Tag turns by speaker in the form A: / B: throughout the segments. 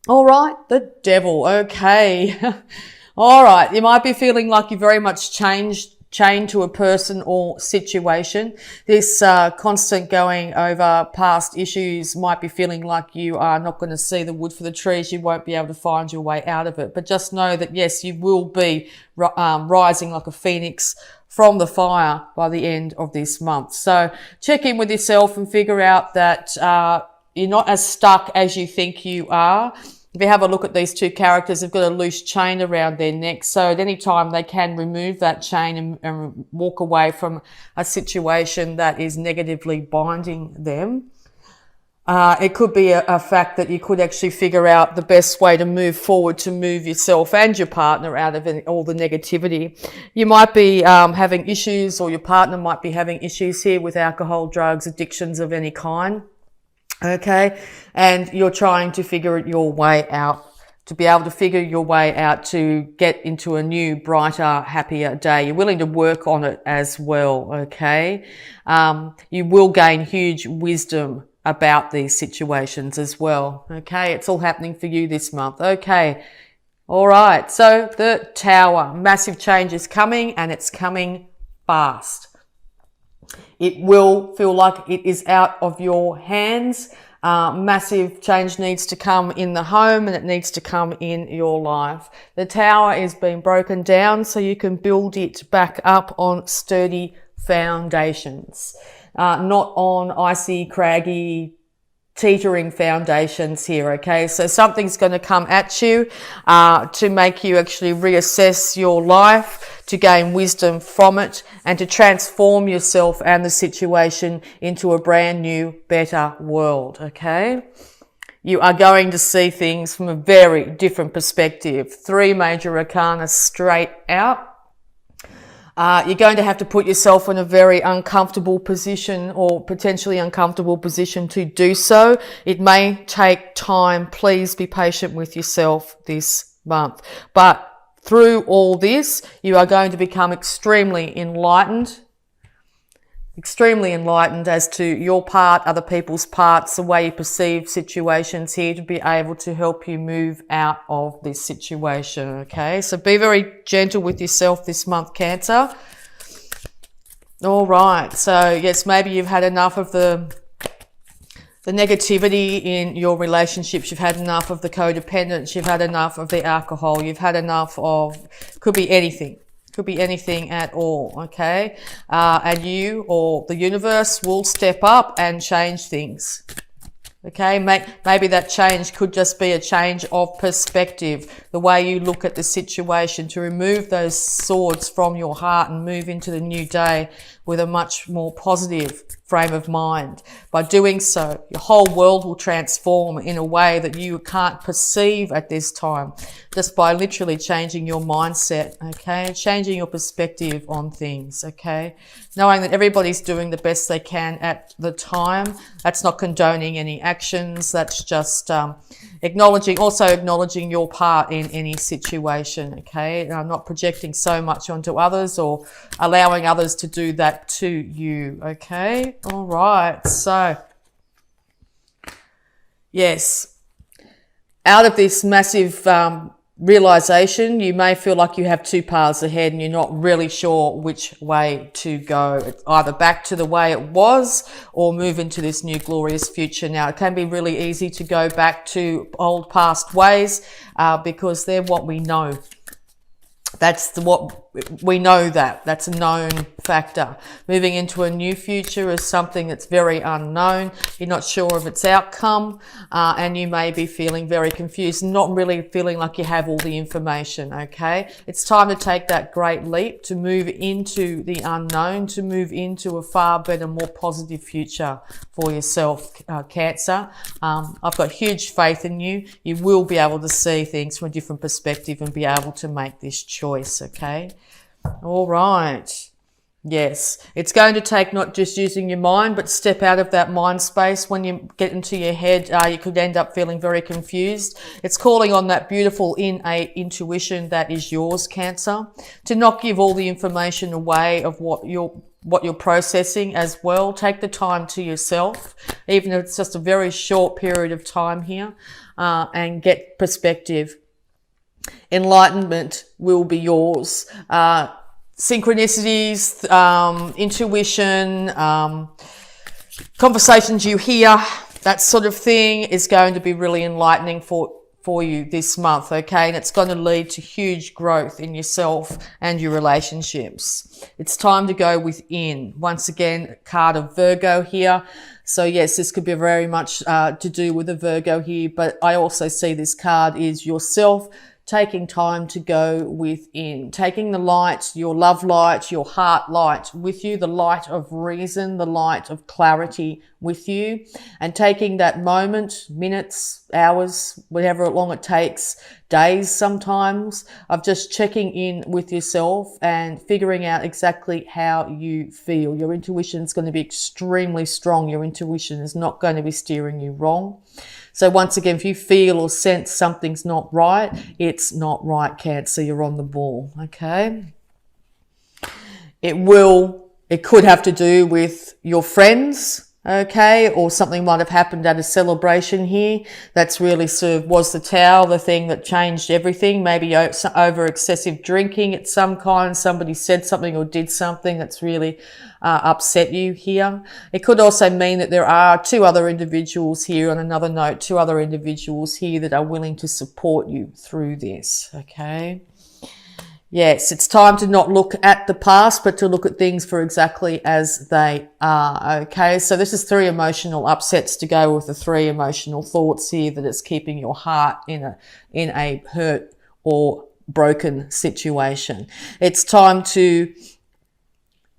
A: All right, the devil. Okay. All right. You might be feeling like you very much chained to a person or situation. This constant going over past issues might be feeling like you are not going to see the wood for the trees. You won't be able to find your way out of it. But just know that, yes, you will be rising like a phoenix from the fire by the end of this month. So check in with yourself and figure out that you're not as stuck as you think you are. If you have a look at these two characters, they've got a loose chain around their necks. So at any time they can remove that chain and walk away from a situation that is negatively binding them. It could be a fact that you could actually figure out the best way to move forward, to move yourself and your partner out of all the negativity. You might be having issues, or your partner might be having issues here with alcohol, drugs, addictions of any kind. Okay, and you're trying to figure your way out, to be able to figure your way out to get into a new, brighter, happier day. You're willing to work on it as well, okay? You will gain huge wisdom about these situations as well, okay? It's all happening for you this month, okay? All right, so the Tower, massive change is coming, and it's coming fast. It will feel like it is out of your hands. Massive change needs to come in the home, and it needs to come in your life. The Tower is being broken down so you can build it back up on sturdy foundations, not on icy, craggy, teetering foundations here, okay? So something's going to come at you to make you actually reassess your life, to gain wisdom from it, and to transform yourself and the situation into a brand new, better world, okay? You are going to see things from a very different perspective. 3 major arcana straight out. You're going to have to put yourself in a very uncomfortable position, or potentially uncomfortable position, to do so. It may take time. Please be patient with yourself this month. But through all this, you are going to become extremely enlightened as to your part, other people's parts, the way you perceive situations here, to be able to help you move out of this situation, okay? So be very gentle with yourself this month, Cancer. All right, so yes, maybe you've had enough of the negativity in your relationships. You've had enough of the codependence. You've had enough of the alcohol. You've had enough of, could be anything. Could be anything at all, okay? And you or the universe will step up and change things, okay? Maybe that change could just be a change of perspective, the way you look at the situation, to remove those swords from your heart and move into the new day with a much more positive frame of mind. By doing so, your whole world will transform in a way that you can't perceive at this time, just by literally changing your mindset, okay? Changing your perspective on things, okay? Knowing that everybody's doing the best they can at the time. That's not condoning any actions. That's just acknowledging your part in any situation, okay? And I'm not projecting so much onto others or allowing others to do that to you, okay? All right, so yes, out of this massive realization, you may feel like you have 2 paths ahead and you're not really sure which way to go. It's either back to the way it was or move into this new glorious future. Now, it can be really easy to go back to old past ways because they're what we know. That's what we know, that's a known factor. Moving into a new future is something that's very unknown. You're not sure of its outcome, and you may be feeling very confused, not really feeling like you have all the information, okay? It's time to take that great leap, to move into the unknown, to move into a far better, more positive future for yourself, Cancer. I've got huge faith in you. You will be able to see things from a different perspective and be able to make this choice, okay? All right. Yes, it's going to take not just using your mind, but step out of that mind space. When you get into your head, you could end up feeling very confused. It's calling on that beautiful innate intuition that is yours, Cancer, to not give all the information away of what what you're processing as well. Take the time to yourself, even if it's just a very short period of time here, and get perspective. Enlightenment will be yours. Synchronicities, intuition, conversations you hear, that sort of thing is going to be really enlightening for you this month, okay? And it's going to lead to huge growth in yourself and your relationships. It's time to go within. Once again, card of Virgo here. So yes, this could be very much to do with a Virgo here, but I also see this card is yourself taking time to go within, taking the light, your love light, your heart light with you, the light of reason, the light of clarity with you, and taking that moment, minutes, hours, whatever long it takes, days sometimes, of just checking in with yourself and figuring out exactly how you feel. Your intuition is going to be extremely strong. Your intuition is not going to be steering you wrong. So once again, if you feel or sense something's not right, it's not right, Cancer. You're on the ball, okay? It could have to do with your friends, okay? Or something might have happened at a celebration here. That's really was the towel the thing that changed everything? Maybe over excessive drinking at some kind. Somebody said something or did something that's really upset you here. It could also mean that there are two other individuals here, on another note, two other individuals here that are willing to support you through this, okay? Yes, it's time to not look at the past, but to look at things for exactly as they are, okay? So this is 3 emotional upsets to go with the 3 emotional thoughts here that is keeping your heart in a hurt or broken situation. It's time to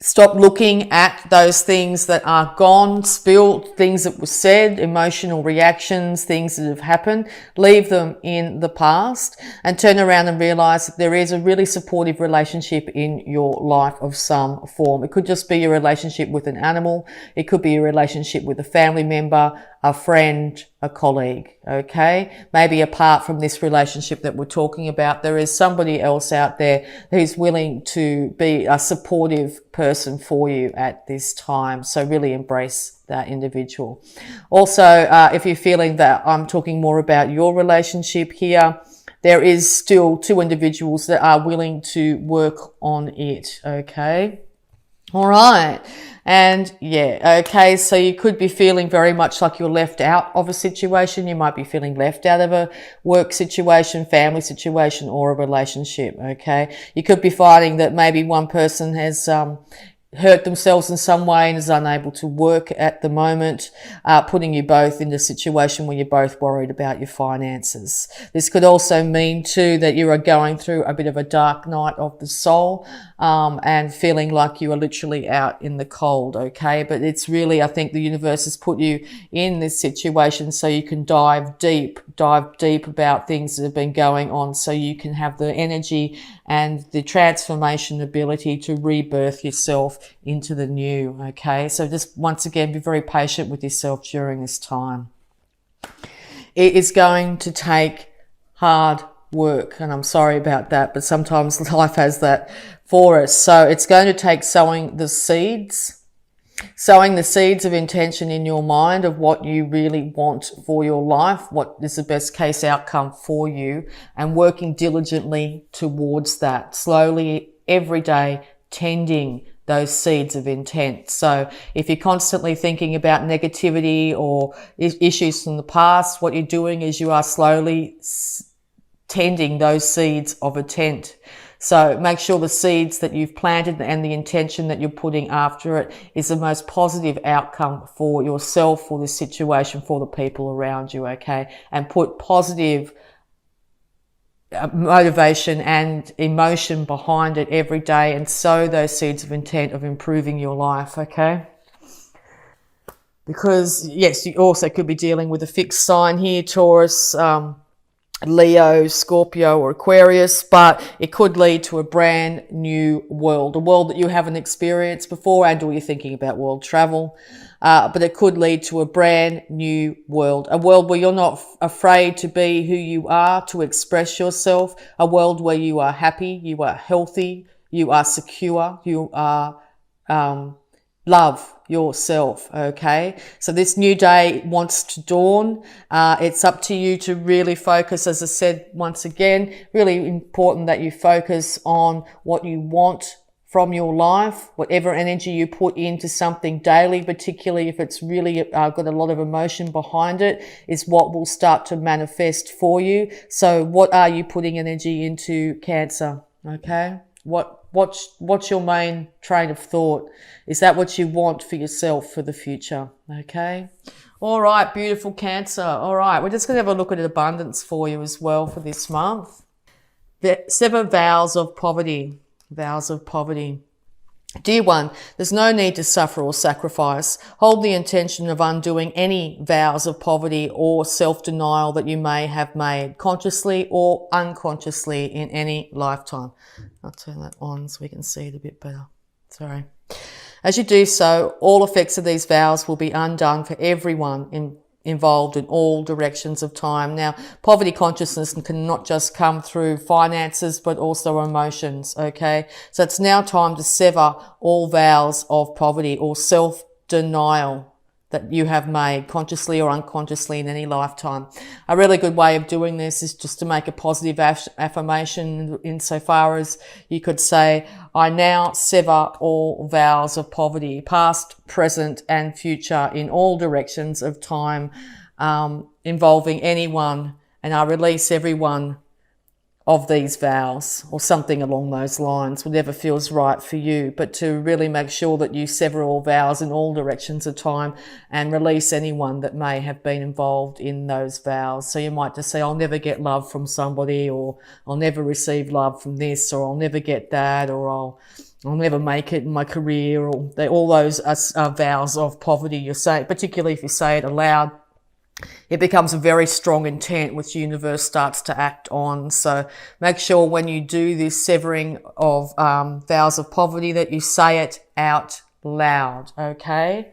A: stop looking at those things that are gone, spilt, things that were said, emotional reactions, things that have happened. Leave them in the past and turn around and realize that there is a really supportive relationship in your life of some form. It could just be your relationship with an animal. It could be a relationship with a family member, a friend, a colleague, okay? Maybe apart from this relationship that we're talking about, there is somebody else out there who's willing to be a supportive person for you at this time. So really embrace that individual. Also, if you're feeling that I'm talking more about your relationship here, there is still 2 individuals that are willing to work on it, okay? All right. And yeah, okay, so you could be feeling very much like you're left out of a situation. You might be feeling left out of a work situation, family situation, or a relationship, okay? You could be finding that maybe one person has hurt themselves in some way and is unable to work at the moment, putting you both in a situation where you're both worried about your finances. This could also mean too that you are going through a bit of a dark night of the soul, and feeling like you are literally out in the cold, okay? But it's really, I think the universe has put you in this situation so you can dive deep about things that have been going on, so you can have the energy and the transformation ability to rebirth yourself into the new, okay? So just once again, be very patient with yourself during this time. It is going to take hard work, and I'm sorry about that, but sometimes life has that for us. So it's going to take sowing the seeds of intention in your mind of what you really want for your life, what is the best case outcome for you, and working diligently towards that, slowly every day, tending those seeds of intent. So if you're constantly thinking about negativity or issues from the past, what you're doing is you are slowly tending those seeds of intent. So make sure the seeds that you've planted and the intention that you're putting after it is the most positive outcome for yourself, for the situation, for the people around you, okay? And put positive motivation and emotion behind it every day and sow those seeds of intent of improving your life, okay? Because, yes, you also could be dealing with a fixed sign here, Taurus, Leo, Scorpio, or Aquarius, but it could lead to a brand new world, a world that you haven't experienced before, and or you're thinking about world travel. But it could lead to a brand new world, a world where you're not afraid to be who you are, to express yourself, a world where you are happy, you are healthy, you are secure, you are love yourself. Okay, so this new day wants to dawn. It's up to you to really focus. As I said, once again, really important that you focus on what you want from your life, whatever energy you put into something daily, particularly if it's really got a lot of emotion behind it, is what will start to manifest for you. So what are you putting energy into, Cancer? Okay, what's your main train of thought? Is that what you want for yourself for the future? Okay. All right, beautiful Cancer. All right, we're just going to have a look at abundance for you as well for this month. The 7 vows of poverty. Vows of poverty. Dear one, there's no need to suffer or sacrifice. Hold the intention of undoing any vows of poverty or self-denial that you may have made, consciously or unconsciously, in any lifetime. I'll turn that on so we can see it a bit better. Sorry. As you do so, all effects of these vows will be undone for everyone involved in all directions of time. Now, poverty consciousness can not just come through finances, but also emotions, okay? So it's now time to sever all vows of poverty or self-denial that you have made, consciously or unconsciously, in any lifetime. A really good way of doing this is just to make a positive affirmation, insofar as you could say, I now sever all vows of poverty, past, present and future, in all directions of time, involving anyone, and I release everyone of these vows, or something along those lines, whatever feels right for you, but to really make sure that you sever all vows in all directions of time and release anyone that may have been involved in those vows. So you might just say, I'll never get love from somebody, or I'll never receive love from this, or I'll never get that, or I'll never make it in my career, or all those are vows of poverty. You say, particularly if you say it aloud, it becomes a very strong intent which the universe starts to act on. So make sure when you do this severing of vows of poverty that you say it out loud, okay?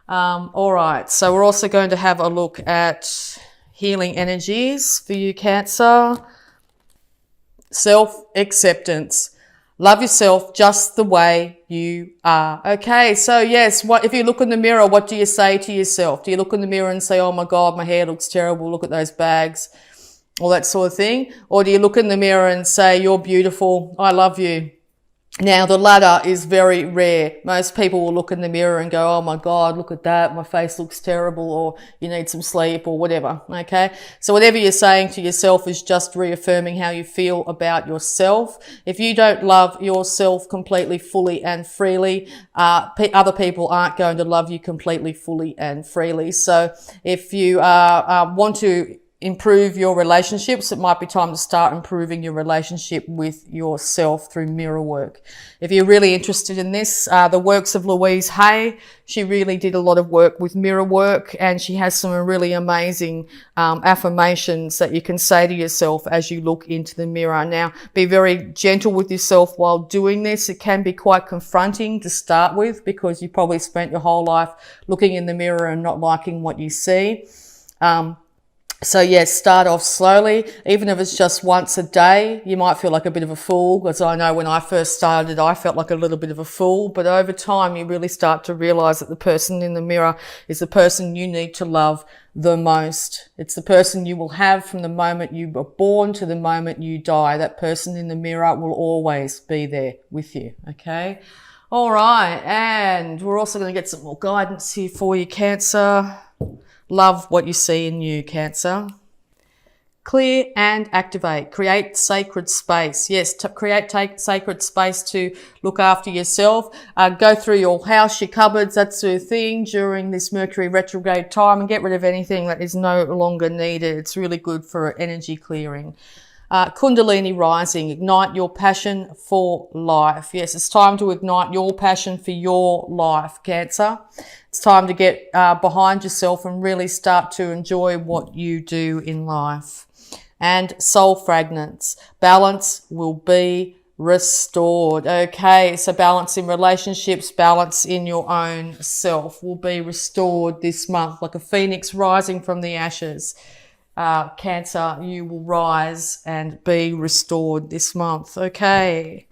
A: All right, so we're also going to have a look at healing energies for you, Cancer. Self-acceptance. Love yourself just the way you are. Okay, so yes, if you look in the mirror, what do you say to yourself? Do you look in the mirror and say, oh my God, my hair looks terrible, look at those bags, all that sort of thing? Or do you look in the mirror and say, you're beautiful, I love you? Now, the latter is very rare. Most people will look in the mirror and go, oh my God, look at that, my face looks terrible, or you need some sleep, or whatever, okay? So whatever you're saying to yourself is just reaffirming how you feel about yourself. If you don't love yourself completely, fully and freely, other people aren't going to love you completely, fully and freely. So if you want to improve your relationships, it might be time to start improving your relationship with yourself through mirror work. If you're really interested in this, the works of Louise Hay, she really did a lot of work with mirror work, and she has some really amazing affirmations that you can say to yourself as you look into the mirror. Now, be very gentle with yourself while doing this. It can be quite confronting to start with, because you probably spent your whole life looking in the mirror and not liking what you see. So yes, start off slowly. Even if it's just once a day, you might feel like a bit of a fool, because I know when I first started, I felt like a little bit of a fool. But over time, you really start to realize that the person in the mirror is the person you need to love the most. It's the person you will have from the moment you were born to the moment you die. That person in the mirror will always be there with you, okay? All right, and we're also going to get some more guidance here for you, Cancer. Love what you see in you, Cancer. Clear and activate. Create sacred space. Yes, take sacred space to look after yourself. Go through your house, your cupboards, that sort of thing during this Mercury retrograde time, and get rid of anything that is no longer needed. It's really good for energy clearing. Kundalini rising, ignite your passion for life. Yes, it's time to ignite your passion for your life, Cancer. It's time to get behind yourself and really start to enjoy what you do in life. And soul fragments, balance will be restored. Okay, so balance in relationships, balance in your own self will be restored this month, like a phoenix rising from the ashes. Cancer, you will rise and be restored this month. Okay.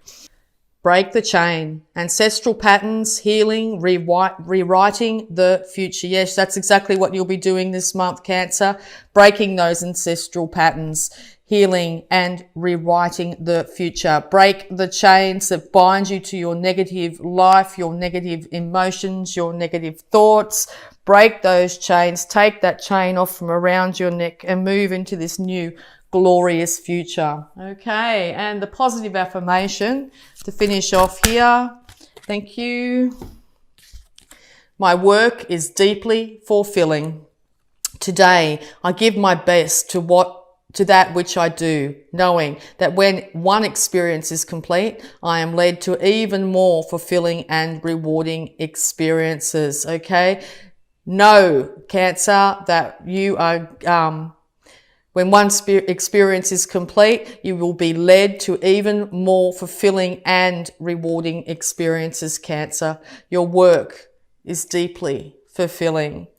A: Break the chain. Ancestral patterns, healing, rewriting the future. Yes, that's exactly what you'll be doing this month, Cancer. Breaking those ancestral patterns, healing and rewriting the future. Break the chains that bind you to your negative life, your negative emotions, your negative thoughts. Break those chains. Take that chain off from around your neck and move into this new glorious future. Okay, and the positive affirmation to finish off here. Thank you. My work is deeply fulfilling. Today, I give my best to that which I do, knowing that when one experience is complete, I am led to even more fulfilling and rewarding experiences. Okay. Know, Cancer, that you are, when one experience is complete, you will be led to even more fulfilling and rewarding experiences, Cancer. Your work is deeply fulfilling.